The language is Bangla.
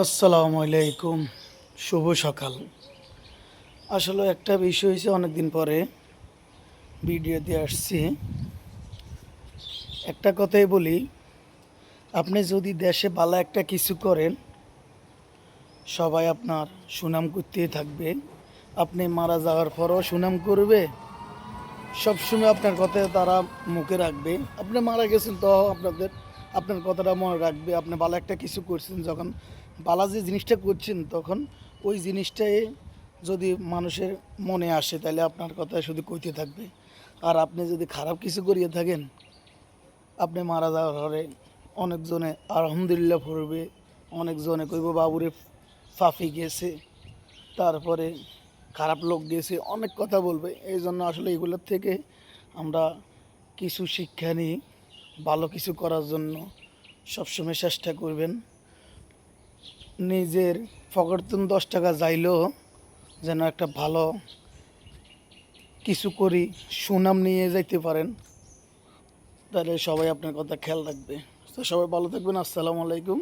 আসসালামু আলাইকুম। শুভ সকাল। আসলে একটা বিষয় হয়েছে, অনেকদিন পরে ভিডিও দিয়ে আসছি। একটা কথাই বলি, আপনি যদি দেশে ভালো একটা কিছু করেন, সবাই আপনার সুনাম করতেই থাকবে। আপনি মারা যাওয়ার পরও সুনাম করবে, সবসময় আপনার কথা তারা মুখে রাখবে। আপনি মারা গেছেন তো আপনার কথাটা মনে রাখবে। আপনি ভালো একটা কিছু করছেন, যখন ভালো যে জিনিসটা করছেন, তখন ওই জিনিসটাই যদি মানুষের মনে আসে, তাহলে আপনার কথা শুধু কইতে থাকবে। আর আপনি যদি খারাপ কিছু করিয়ে থাকেন, আপনি মারা যাওয়ার পরে অনেকজনে আলহামদুলিল্লাহ পড়বে, অনেকজনে কইব বাবুরে ফাফি গেছে, তারপরে খারাপ লোক গেছে, অনেক কথা বলবে। এই জন্য আসলে এগুলোর থেকে আমরা কিছু শিক্ষা নিই, ভালো কিছু করার জন্য সবসময় চেষ্টা করবেন। নিজের পকেটে 10 টাকা যাইলেও যেন একটা ভালো কিছু করি, সুনাম নিয়ে যাইতে পারেন, তাহলে সবাই আপনার কথা খেয়াল রাখবে। তো সবাই ভালো থাকবেন। আসসালামু আলাইকুম।